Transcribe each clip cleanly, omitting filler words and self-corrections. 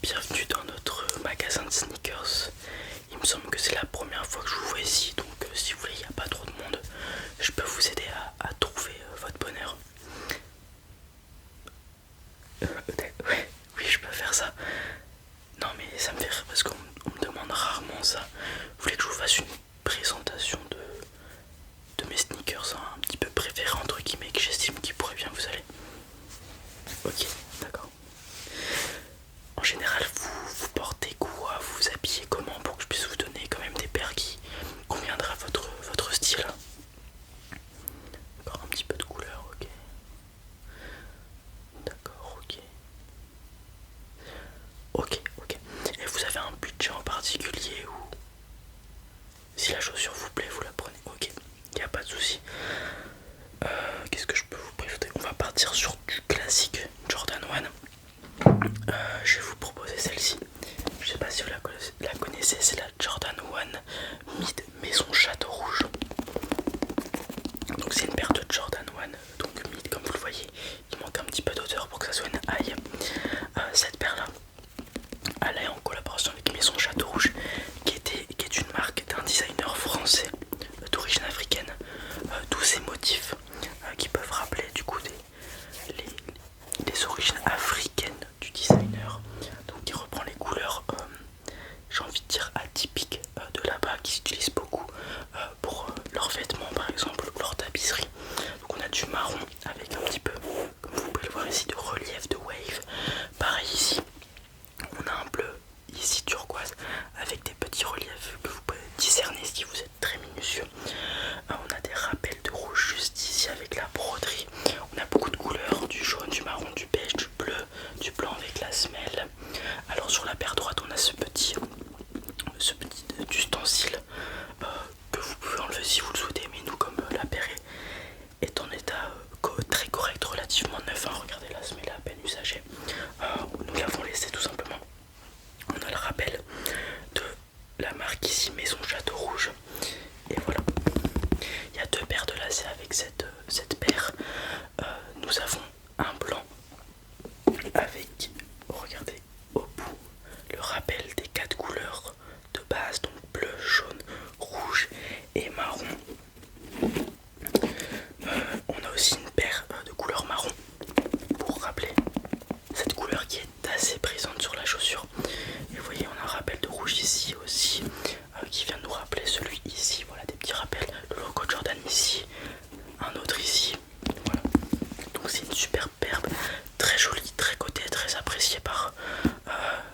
bienvenue dans notre magasin de sneakers. Il me semble que c'est la première fois que je vous vois ici, donc si vous voulez, il n'y a pas trop de monde. Je peux vous aider à trouver votre bonheur. Ouais, oui, je peux faire ça. Non, mais ça me fait rire parce qu'on me demande rarement ça. Vous voulez que je vous fasse une présentation de mes sneakers, hein, un petit peu préférés entre guillemets, que j'estime qui pourrait bien vous aller? Ok, d'accord. En général, vous portez quoi? Vous vous habillez comment pour que je puisse vous donner quand même des paires qui conviendraient à votre style? Encore un petit peu de couleur, ok. D'accord, ok. Ok, ok. Et vous avez un budget en particulier ou si la chaussure vous plaît, vous la prenez? Ok, il n'y a pas de souci. Qu'est-ce que je peux vous présenter? On va partir sur du classique Jordan 1. Je vais vous proposer celle-ci. Je sais pas si vous la connaissez, c'est la Jordan 1 Mid Maison Château Rouge. Donc c'est une paire de Jordan 1, donc mid comme vous le voyez. Il manque un petit peu d'odeur pour que ça soit une high. Cette paire là, elle est en collaboration avec Maison Château Rouge, qui est une marque d'un designer français d'origine africaine. Tous ces motifs qui peuvent rappeler du coup les origines africaines du designer. Donc il reprend les couleurs, j'ai envie de dire atypiques de là-bas, qui s'utilisent beaucoup pour leurs vêtements par exemple, ou leur tapisserie. Donc on a du marron avec un petit peu, comme vous pouvez le voir ici, de relief, de wave. Pareil ici, on a un bleu ici turquoise avec des petits reliefs que vous pouvez discerner si vous êtes très minutieux. On a des rappels de rouge juste ici avec la broderie. On a beaucoup de couleurs, du jaune, du marron, du beige, du blanc avec la semelle. Alors sur la paire droite on a ce petit ustensile que vous pouvez enlever si vous le souhaitez, mais nous comme la paire est en état très correct, relativement neuf, hein, regardez la semelle est à peine usagée, nous l'avons laissé tout simplement. On a le rappel de la marque ici Maison Château Rouge, et voilà. Il y a deux paires de lacets avec cette paire. Nous avons un blanc avec, regardez au bout, le rappel des quatre couleurs de base, donc bleu, jaune, rouge et marron. On a aussi une paire de couleur marron pour rappeler cette couleur qui est assez présente sur la chaussure. Et vous voyez, on a un rappel de rouge ici aussi qui vient nous rappeler celui ici. Voilà, des petits rappels. Le logo Jordan ici, un autre ici. Voilà. Donc c'est une super paire, très jolie, très cotée, très appréciée par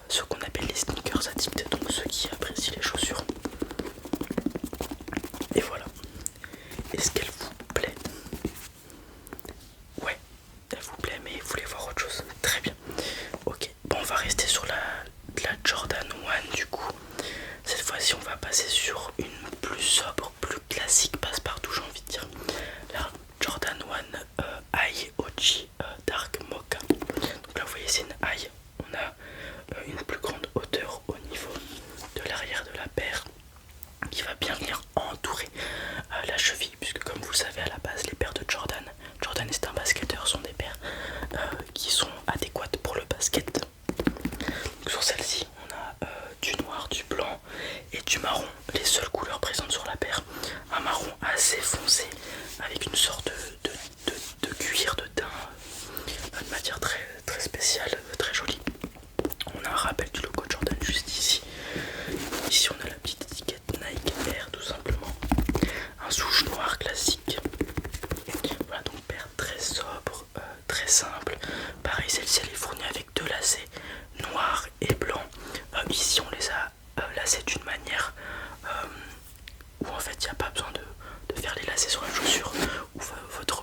ceux qu'on appelle les sneakers addicts, donc ceux qui apprécient les chaussures. Et voilà. Est-ce qu'elle vous plaît? Ouais, elle vous plaît, mais vous voulez voir autre chose? Très bien. Ok, bon, on va rester sur la Jordan 1 du coup. Cette fois-ci, on va passer sur une plus sobre, plus classique, passe-partout, j'ai envie de dire. La Jordan 1 High OG Dark Mocha. Donc là, vous voyez, c'est une high. On a une plus grande hauteur au niveau de l'arrière de la paire qui va bien venir entourer la cheville, puisque comme vous le savez à la base, les paires de Jordan est un basketteur, sont des paires qui sont adéquates pour le basket. Donc sur celle-ci on a du noir, du blanc et du marron, les seules couleurs présentes sur la paire. Un marron assez foncé avec une sorte de cuir, de daim, de matière très, très spéciale, très jolie. On a un rappel du logo Jordan juste ici. Ici on a la petite étiquette Nike Air tout simplement. Un souche noir classique. Voilà, donc paire très sobre, très simple. Pareil, celle-ci elle est fournie avec deux lacets noirs et blancs. Ici on les a lacés d'une manière où en fait il n'y a pas besoin de faire les lacets sur la chaussure, où votre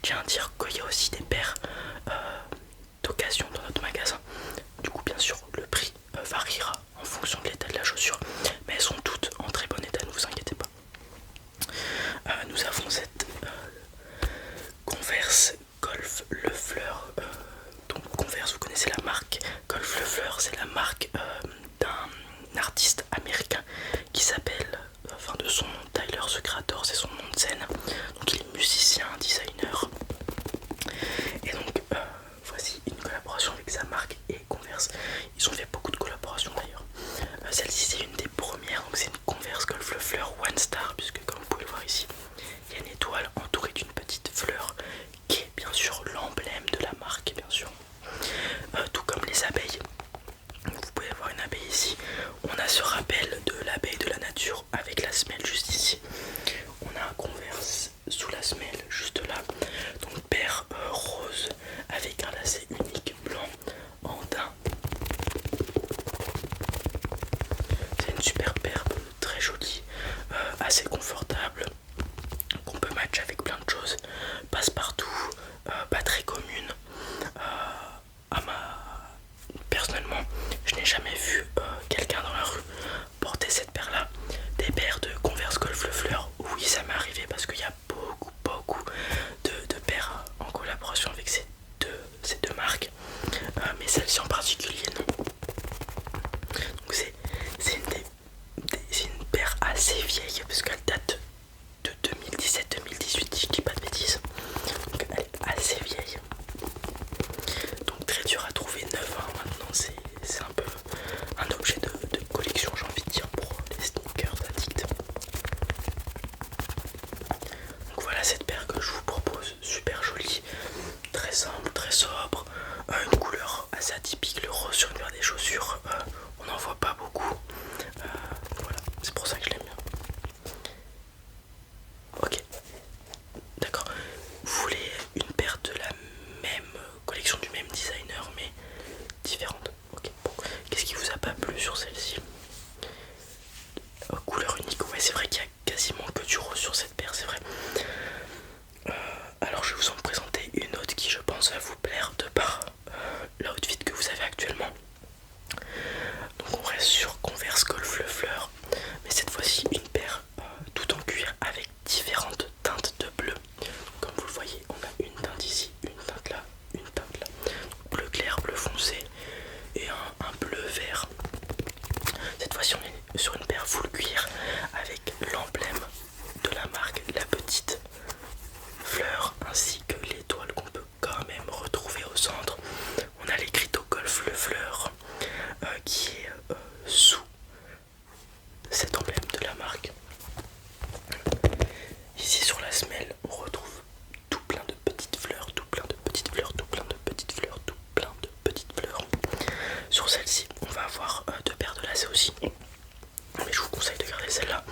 tiens à dire qu'il y a aussi des paires d'occasion dans notre magasin. Du coup bien sûr le prix variera en fonction de l'état de la chaussure, mais elles sont toutes en très bon état, ne vous inquiétez pas. Nous avons cette Converse Golf Le Fleur. Donc Converse, vous connaissez la marque. Golf Le Fleur, c'est la marque d'un artiste américain qui s'appelle, enfin de son nom, Tyler the Creator, c'est son nom de scène. Donc il est musicien, designer. Et donc voici une collaboration avec sa marque et Converse. Ils ont fait beaucoup de collaborations d'ailleurs. Celle-ci c'est une des premières, donc c'est une Converse Golf Le Fleur One Star, puisque comme vous pouvez le voir ici, il y a une étoile entourée d'une petite fleur qui est bien sûr l'emblème de la marque, bien sûr. Tout comme les abeilles. Vous pouvez voir une abeille ici. On a ce rappel de l'abeille de la nature avec la semelle juste ici. On a un Converse sous la semelle juste là. Donc paire rose avec un lacet unique blanc en daim. C'est une super paire très jolie, assez confortable, qu'on peut matcher avec plein de choses, passe partout, pas très commune. Personnellement, je n'ai jamais vu quelqu'un dans la rue porter cette paire là. Des paires de Converse Golf Le Fleur, oui ça m'est arrivé parce qu'il y a beaucoup de paires en collaboration avec ces deux marques, mais celle-ci en particulier non. Donc c'est une paire assez vieille parce qu'elle date de 2017-2018 si je dis pas de bêtises. Donc elle est assez vieille. Donc très dur à trouver neuve, hein. Maintenant c'est un peu un objet de collection, j'ai envie de dire, pour les sneakers addicts. Donc voilà cette paire que je vous propose, super jolie, très simple, très sobre, une couleur assez atypique, le rose sur une paire des chaussures, on n'en voit pas beaucoup. Voilà, c'est pour ça que je l'aime bien. Ok, d'accord. Vous voulez une paire de la même collection, du même designer mais différente. Ok, bon. Qu'est-ce qui vous a pas plu sur celle-ci? Couleur unique, ouais c'est vrai qu'il y a quasiment que du rose sur cette paire, c'est vrai. Alors je vais vous en présenter une autre qui je pense va vous plaire de par l'outfit que vous avez actuellement. Donc on reste sur Converse Golf Le Fleur, mais cette fois-ci une paire tout en cuir avec différentes teintes de bleu. Comme vous le voyez, on a une teinte ici, une teinte là, une teinte là. Donc, bleu clair, bleu foncé et un bleu vert. Cette fois-ci on est sur une paire full cuir avec l'emblème de la marque, la petite fleur ainsi que l'étoile qu'on peut quand même retrouver au centre. On a l'écriteau Golf Le Fleur qui est sous cet emblème de la marque. Ici sur la semelle on retrouve tout plein de petites fleurs, tout plein de petites fleurs, tout plein de petites fleurs, tout plein de petites fleurs. Sur celle-ci on va avoir deux paires de lacets aussi, mais je vous conseille de garder celle-là.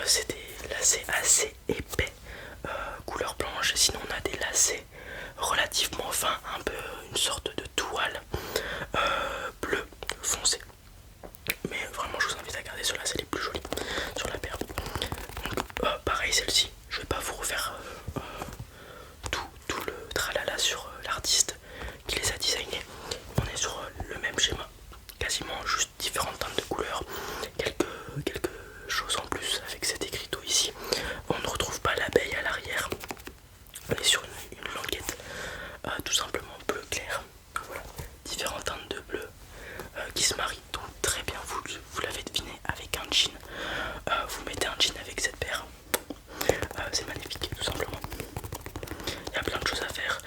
C'est des lacets assez épais, couleur blanche. Sinon on a des lacets relativement fins, un peu une sorte de toile bleu foncé. Mais vraiment je vous invite à garder ceux-là, c'est les plus jolis sur la paire. Donc pareil celle-ci, je vais pas vous refaire tout le tralala sur l'artiste qui les a designés. On est sur le même schéma, quasiment juste différentes teintes de couleurs, quelques choses en plus avec cet écriteau ici. On ne retrouve pas l'abeille à l'arrière, on est sur une languette tout simplement bleu clair. Voilà, différentes teintes de bleu qui se marient donc très bien, vous l'avez deviné, avec un jean. Vous mettez un jean avec cette paire, c'est magnifique tout simplement. Il y a plein de choses à faire,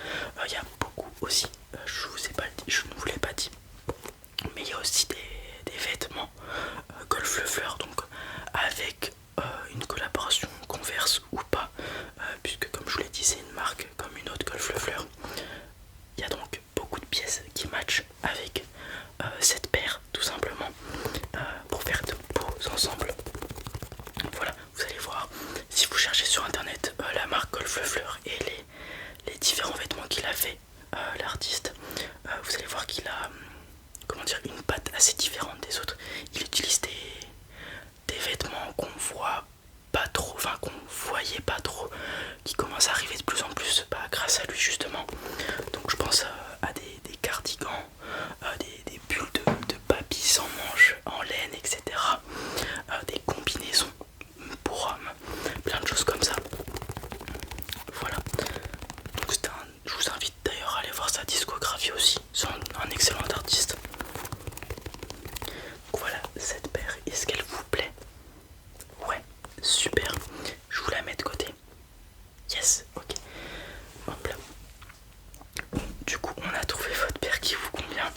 il y a beaucoup aussi, je ne vous l'ai pas dit, mais il y a aussi des vêtements Golf Le Fleur, donc avec une collaboration Converse ou pas, puisque comme je vous l'ai dit c'est une marque comme une autre Golf Le Fleur. Il y a donc beaucoup de pièces qui matchent avec cette paire tout simplement, pour faire de beaux ensembles. Voilà, vous allez voir, si vous cherchez sur internet la marque Golf Le Fleur et les différents vêtements qu'il a fait, l'artiste, vous allez voir qu'il a une patte assez différente des autres. Il utilise des vêtements qu'on voit pas trop, enfin qu'on voyait pas trop, qui commencent à arriver de plus en plus grâce à Ok, hop là. Du coup on a trouvé votre paire qui vous convient.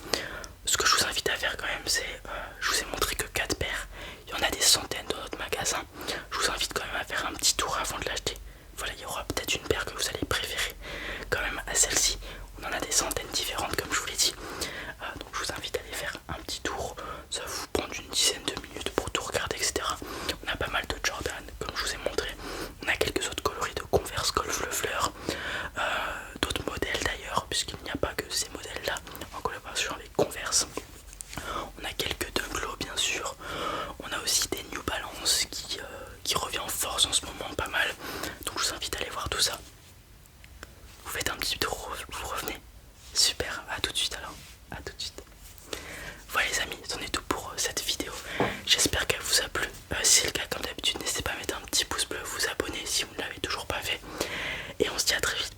Ce que je vous invite à faire quand même, c'est, je vous ai montré que 4 paires, il y en a des centaines dans notre magasin. Je vous invite quand même à faire un petit tour avant de l'acheter. Voilà, il y aura peut-être une paire que vous allez préférer quand même à celle-ci. On en a des centaines différentes comme je vous l'ai dit. Donc je vous invite à aller faire un petit tour. Ça va vous prendre une dizaine de minutes pour tout regarder, etc. On a pas mal de Jordan comme je vous ai montré. On a quelques autres coloris de Converse Golf Le Fleur. D'autres modèles d'ailleurs, puisqu'il n'y a pas que ces modèles là en collaboration avec Converse. On a quelques Dunglo bien sûr. On a aussi des New Balance qui revient en force en ce moment pas mal. Donc je vous invite à aller voir tout ça. Vous faites un petit tour, vous revenez. Super, à tout de suite alors. À tout de suite. Voilà les amis, c'en est tout pour cette vidéo. J'espère qu'elle vous a plu. Si c'est le cas, comme d'habitude, n'hésitez pas à mettre un petit pouce bleu, vous abonner si vous ne l'avez toujours pas fait. Et on se dit à très vite.